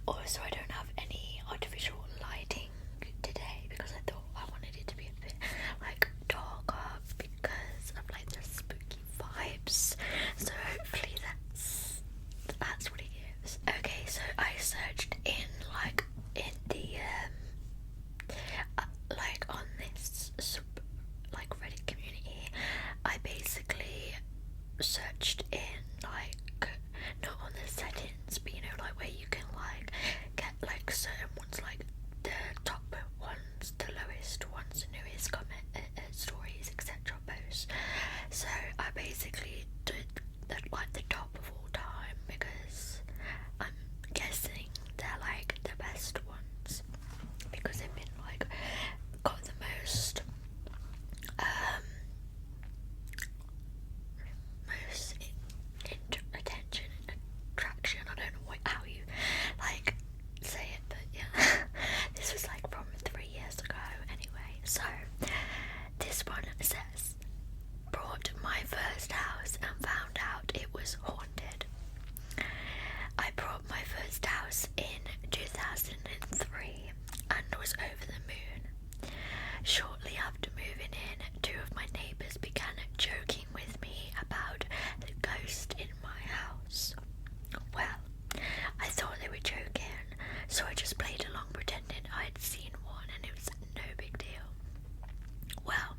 Also, I don't have any artificial lighting today because I thought I wanted it to be a bit like darker because of like the spooky vibes. So hopefully that's what it gives. Okay, so I searched in like in the like on this like Reddit community. I basically searched in like not on the settings, but you know, like where you can like get like certain ones, like the top ones, the lowest ones, the newest comment stories, etc. posts. So I basically did like the top of all time because I'm guessing they're like the best ones because they've been like got the most attention and attraction. I don't know how you like say it, but yeah. This was like from 3 years ago anyway. So this one says, bought my first house and found out it was haunted. I bought my first house in 2003 and was over the moon. Shortly after moving in, two of my neighbours began joking with me about the ghost in my house. Well, I thought they were joking, so I just played along pretending I'd seen one and it was no big deal. Well,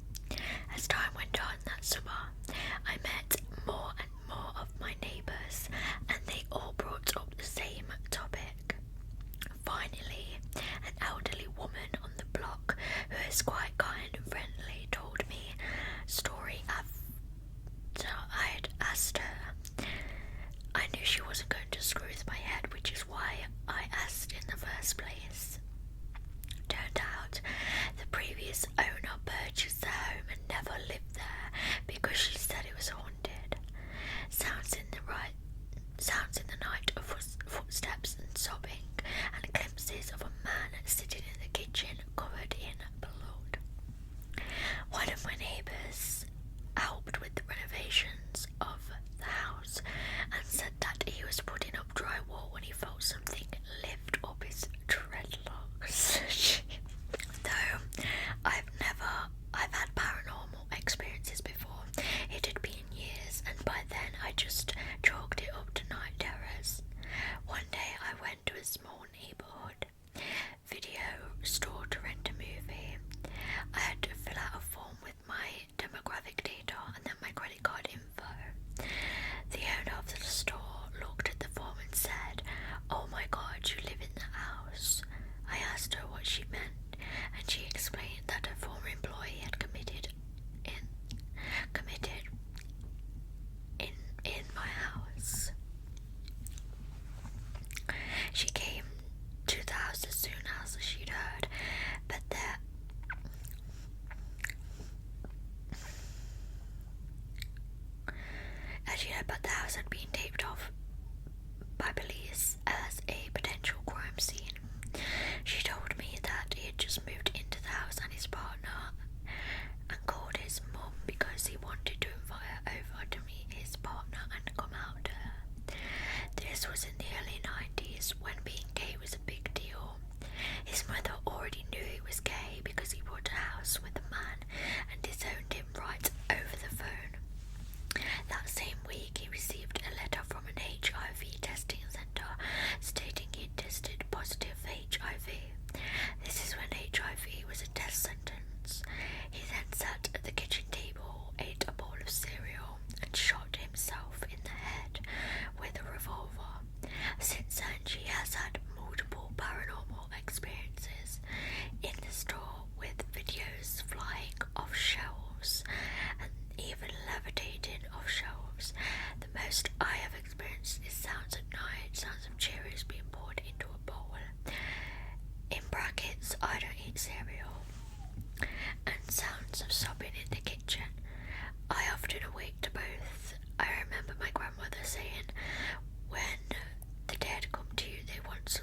as time went on that summer, I met more and more of my neighbours and they all brought up the same topic. Finally, an elderly woman on the block who is quite kind and friendly told me a story after I'd asked her. I knew she wasn't going to screw with my head, which is why I asked in the first place. Turned out the previous owner purchased the home and never lived there because she said it was haunted. Sounds in the night of footsteps and sobbing, and glimpses of a man sitting in the kitchen covered in blood. One of my neighbours helped with the renovations of the house and said that he was putting up drywall when he felt something lift up his dreadlocks. Though I've had paranormal experiences before. It had been years, and by then I just chalked it up to night terrors. One day I went to a small neighbourhood video store to rent a movie. I had to fill out a form with my demographic data and then my credit card info. The owner of the store looked at the form and said, "Oh my god, you live in the house." I asked her what she meant, and she explained that a former employee had committed in my house. She came to the house as soon as she'd heard, but the house had been taped off by police as a potential crime scene. She told me that he had just moved into the house and his partner and called his mum because he wanted to invite her over to meet his partner and come out to her. This was in the early 90s when being gay was a big deal. His mother already knew he was gay because he bought a house with a man and disowned him right over the phone. That same week he received a letter from an HIV testing centre stating he'd tested positive for HIV. This is when HIV was a death sentence. He then sat at the kitchen table, ate a bowl of cereal and shot himself in the head with a revolver. Since then she has had multiple paranormal experiences in the store with videos flying off shelves and even levitating off shelves. The most I have experienced is sounds at night, sounds of Cheerios being poured into a bowl. In brackets, I don't eat cereal. And sounds of sobbing in the kitchen. I often awake to both. I remember my grandmother saying when the dead come to you, they want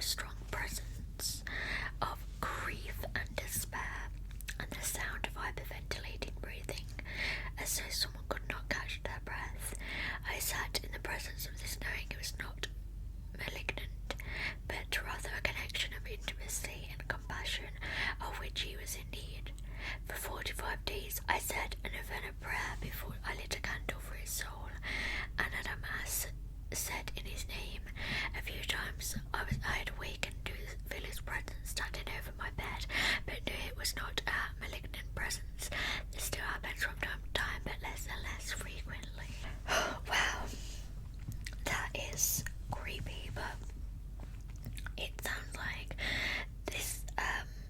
strong presence of grief and despair, and the sound of hyperventilating breathing, as though someone could not catch their breath. I sat in the presence of this, knowing it was not malignant, but rather a connection of intimacy and compassion of which he was in need. For 45 days I said a novena prayer before I lit a candle for his soul, and at a mass said in his name. A few times I had awakened to feel his presence standing over my bed, but knew it was not a malignant presence. This still happens from time to time, but less and less frequently. Wow, that is creepy, but it sounds like this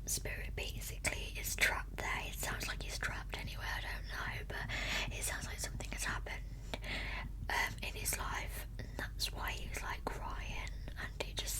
spirit basically is trapped there. It sounds like he's trapped anywhere, I don't know, but it sounds like something has happened in his life, and that's why he was like crying, and it just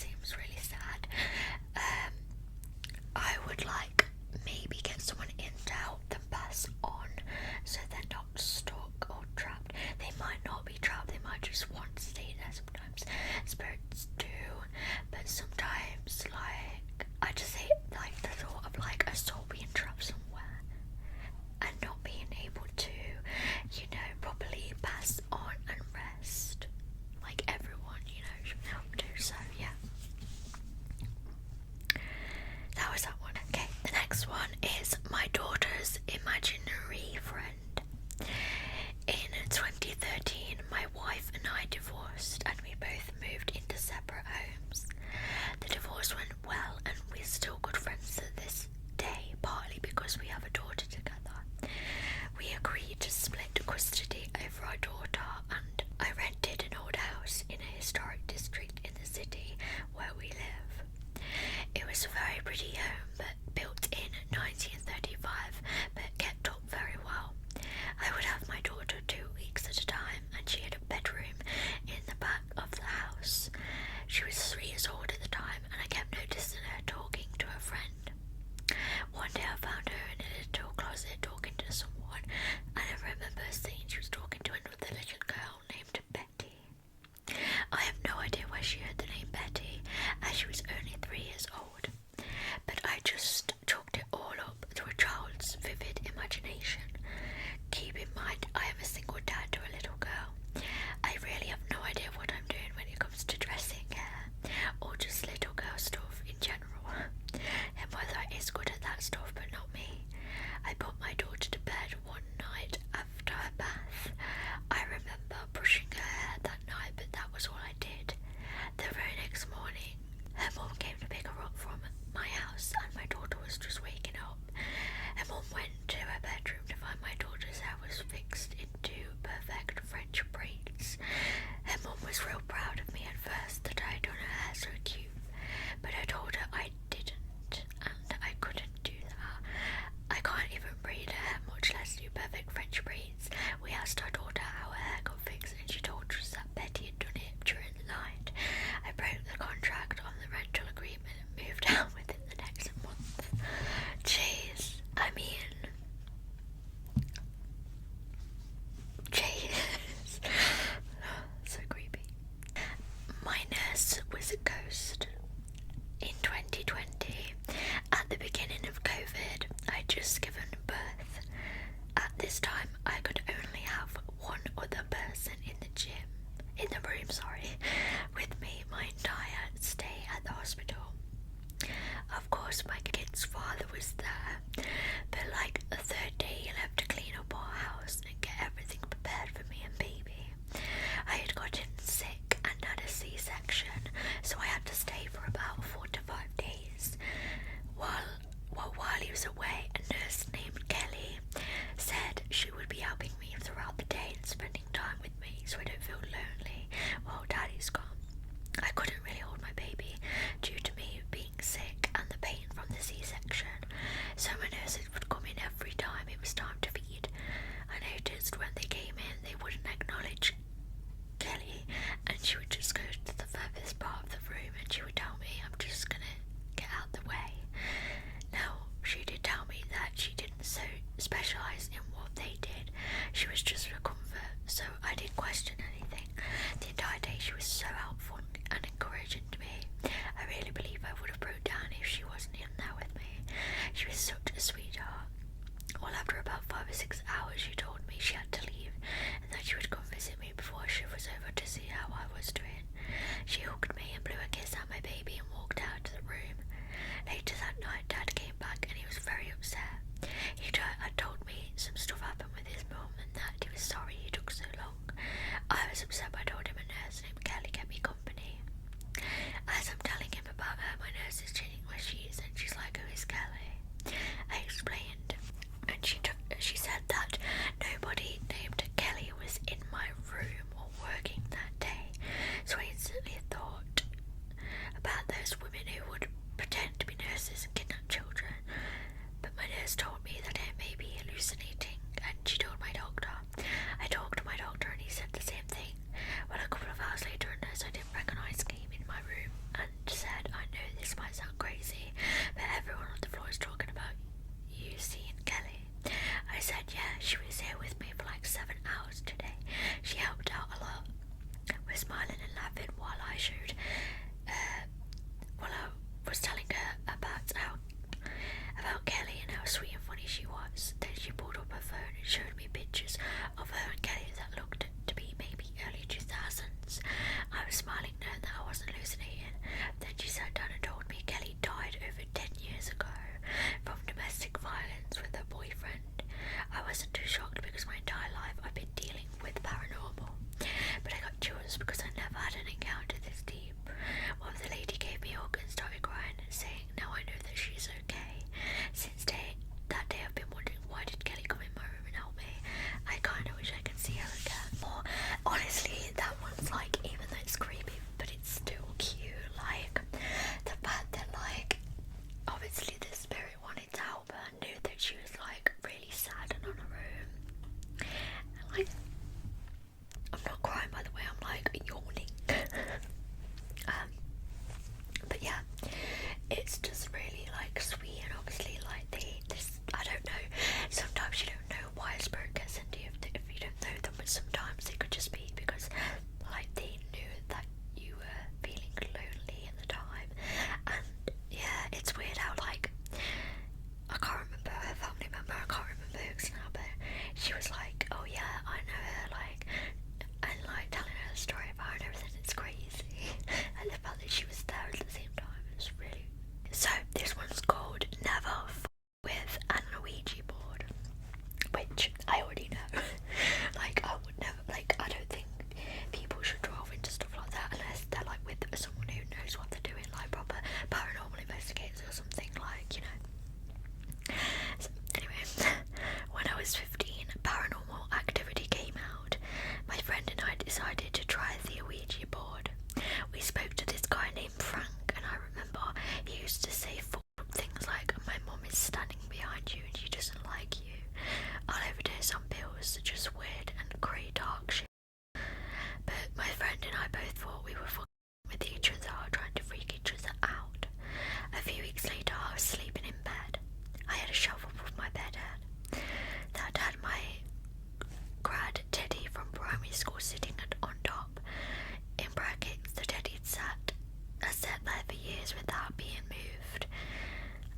without being moved.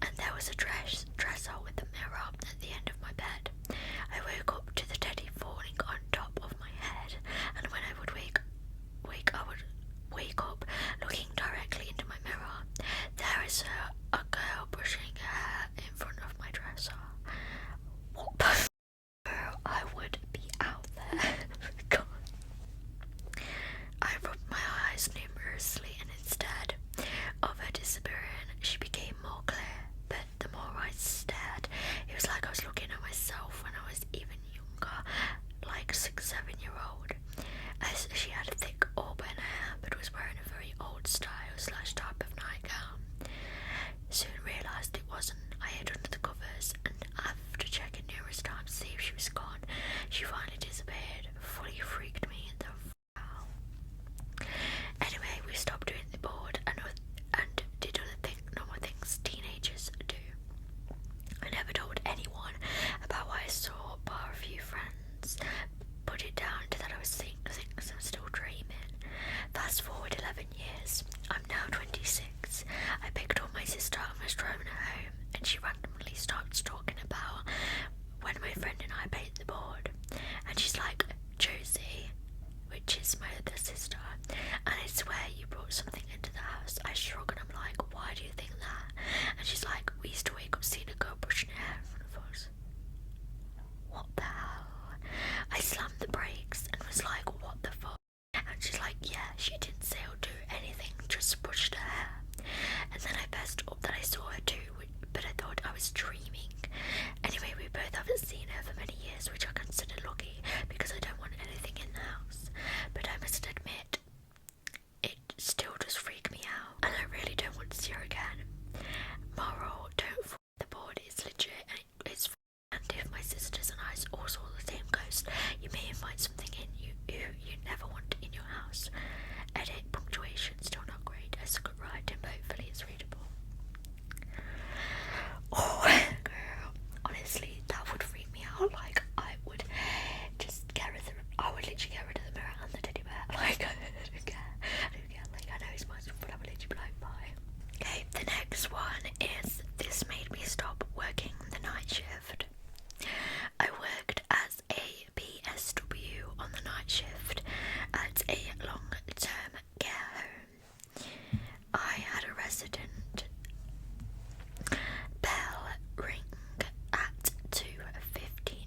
And there was a dresser with a mirror at the end of my bed. I woke up to the teddy falling on top of my head, and when I would wake up looking directly into my mirror. There is a girl brushing her hair in front of my dresser. What the f***? I would be out there. God. I rubbed my eyes numerously, and instead of her disappearing, she became more clear. But the more I stared, it was like I was looking at myself when I was even younger, like 6-7-year-old. As she had thick auburn hair, but was wearing a very old style / type of nightgown. Soon realised it wasn't. I hid under the covers, and after checking numerous times to see if she was gone, she finally disappeared. Fully freaked me the f*** out. Anyway, we stopped doing the board and did other normal things teenagers do. I never told anyone about what I saw, bar a few friends. Put it down to that I was seeing things I'm still dreaming. Fast forward 11 years. I'm now 26. I picked up my sister and was driving her home, and she randomly starts talking about when my friend and I painted the board. And she's like, Josie, which is my other sister, and I swear you brought something into the house. I shrug and I'm like, why do you think that? And she's like, we used to wake up seeing a girl brushing her hair in front of us. What the hell? I slammed the brakes and was like, what the fuck? And she's like, yeah, she didn't say or do anything, just brushed her hair. And then I fessed up that I saw her too, but I thought I was dreaming. Anyway, we both haven't seen her for many years, which I consider lucky because I don't want anything in the house. But I must admit, it still does freak me out, and I really don't want to see her again. Moral, don't f*** the board, it's legit, and it's f***. And if my sisters and I all saw the same ghost, you may invite something in you you never want in your house. Edit, punctuation, still not great. I suck at writing, but hopefully it's readable. Oh, girl, honestly, that would freak me out. Like, I would just get rid of I would literally get rid of the mirror and the teddy bear. Like, I don't care. Like, I know it's my stuff, but I would literally be like, bye. Okay, the next one is, this made me stop working the night shift. I worked as a PSW on the night shift at a long-term care home. I had a resident bell ring at 2:59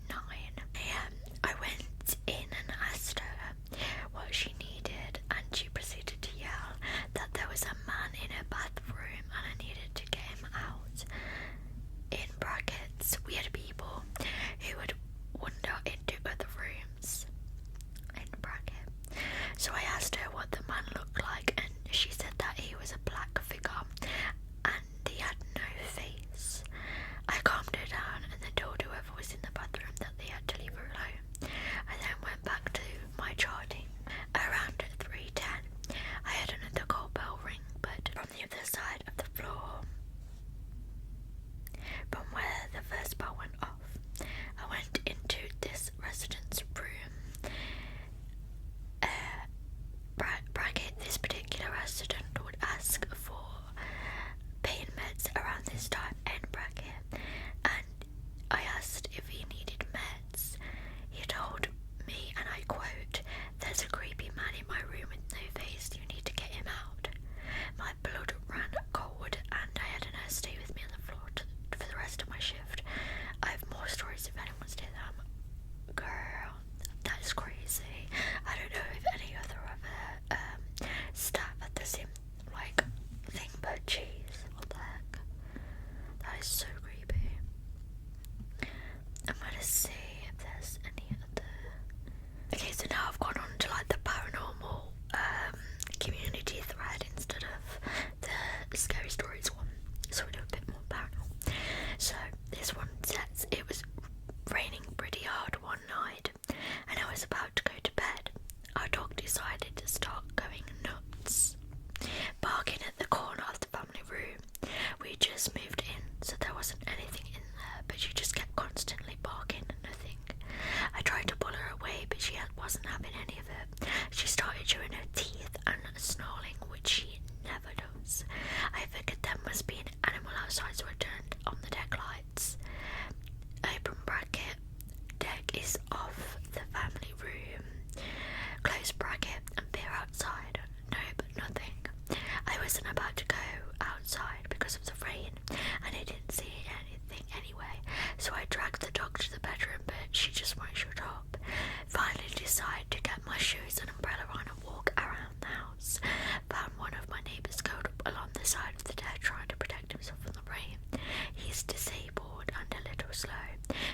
a.m. I went in and asked her what she needed, and she proceeded to yell that there was a man in her bathroom and I needed to get him out. In brackets, weird people who would wander into other rooms. In bracket. So I asked her what the man looked like, and she said that he was a black figure and he had no face. I calmed her down and then told whoever was in the bathroom that they had to leave her alone. I then went back to my charting. Around 3:10, I had another call bell ring, but from the other side of the floor. From where the first bell went off, I went into this resident's room. Bracket, this particular resident would ask for pain meds around this time, end bracket, and I asked if he needed meds. He told me, and I quote, "There's a creepy man in my room with no face, you need to get him out." My blood ran cold, and I had a nurse stay with me on the floor for the rest of my shift. I have more stories if anyone wants to hear them. Girl, that is crazy. I don't know if any other staff at the same thing, but jeez, what the heck? That is so creepy. I'm gonna see if there's any other. Okay, so now I've gone on to the paranormal community thread instead of the scary stories one, so we do a bit more paranormal. So this one says, it was raining pretty hard one night and I was about to go to bed. Our dog decided to start going nuts, barking at the corner of the family room. We just moved in, so there wasn't anything in there, but she just kept constantly barking and nothing. I tried to pull her away, but she wasn't having any of it. She started showing her teeth and snarling, which she never does. I outside because of the rain, and I didn't see anything anyway. So I dragged the dog to the bedroom, but she just won't shut up. Finally decided to get my shoes and umbrella on and walk around the house. Found one of my neighbours curled up along the side of the deck trying to protect himself from the rain. He's disabled and a little slow.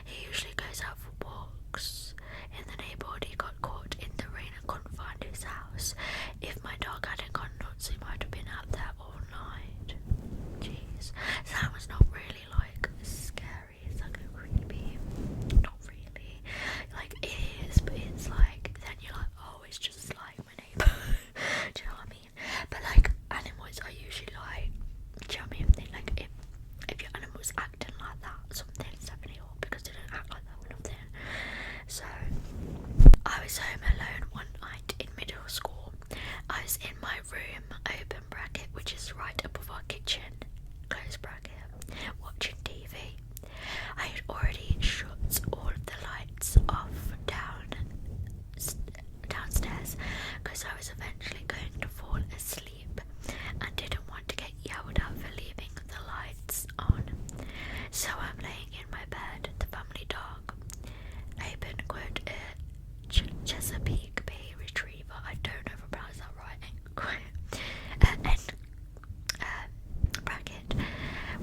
He usually goes out for walks in the neighbourhood. He got caught in the rain and couldn't find his house. If my dog hadn't gone nuts, he might have been out there all night. Jeez. So that was not really like scary. It's like a creepy. Not really. Like it is, but it's like then you're like, oh, it's just like my neighbour. Do you know what I mean? But like animals are usually like, do you know what I mean? Like if your animal's acting like that, something's definitely off because they don't act like that or nothing. So I was home alone one night in middle school. I was in my room, open bracket, which is right above our kitchen, close bracket, watching TV. I had already shut all of the lights off downstairs because I was eventually going to fall asleep and didn't want to get yelled at for leaving the lights on. So I'm laying in my bed, the family dog, open quote, Chesapeake Bay Retriever, I don't know if I pronounced that right, bracket,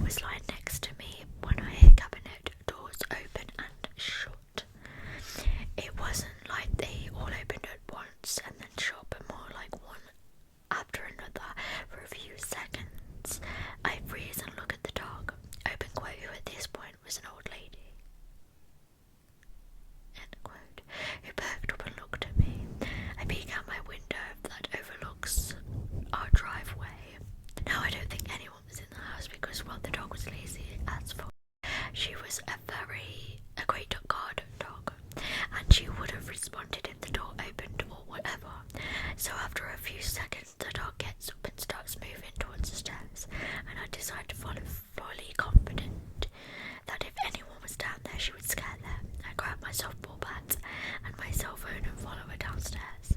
was lying next to me when I heard cabinet doors open and shut. It wasn't like they all opened at once and then shut, but more like one after another for a few seconds. I freeze and look at the dog, open quote, who at this point was an old lady, end quote, who perked up and looked at me. I peek out my window that overlooks our driveway. Now I don't think anyone was in the house because, well, the dog was lazy as fuck. She was a great guard dog, and she would have responded if the door opened or whatever. So after a few seconds, the dog gets up and starts moving towards the stairs, and I decide to follow, fully confident that if anyone was down there, she would scare them. I grab my softball bat and my cell phone and follow her downstairs.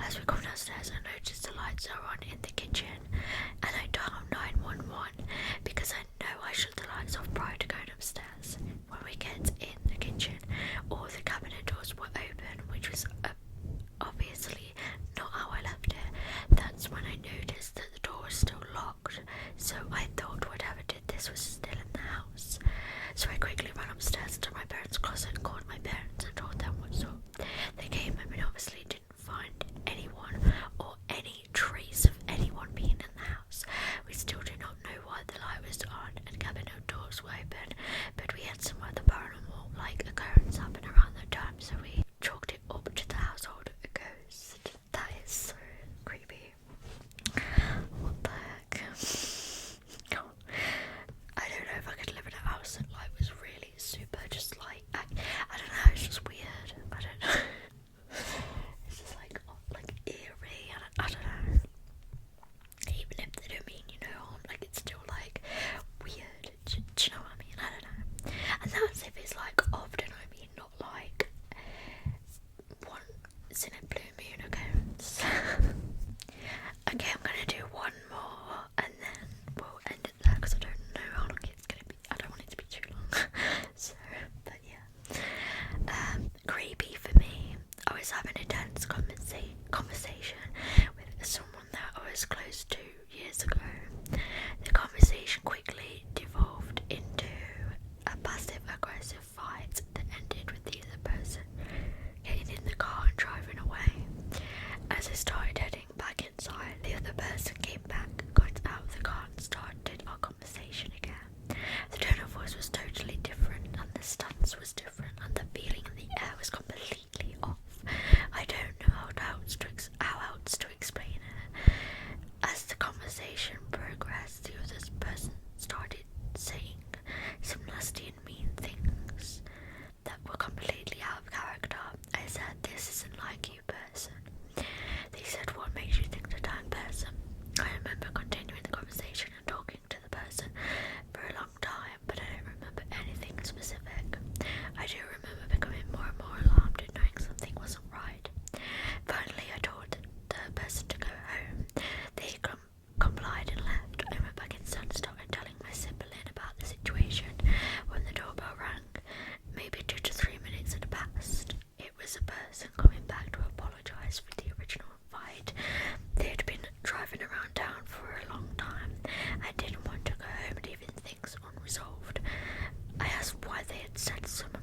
As we come downstairs, I notice the lights are on in the kitchen, and I dial 911 because I know I shut the lights off prior to going upstairs. When we get in the kitchen, all the cabinet doors were open, which was obviously not how I left it. That's when I noticed that the door was still locked, so I thought whatever did this was still in the house. So I quickly ran upstairs to my parents' closet, called my parents and told them what's up. They came and we obviously didn't find anyone or any trace of anyone being in the house. We still do not know why the light was on and cabinet doors were open, but we had some other paranormal like occurrence happen around that time, so we chalked it up to the household ghost. That is so creepy. What the heck? I don't know if I could live in a house that like was really super just like I don't know, said some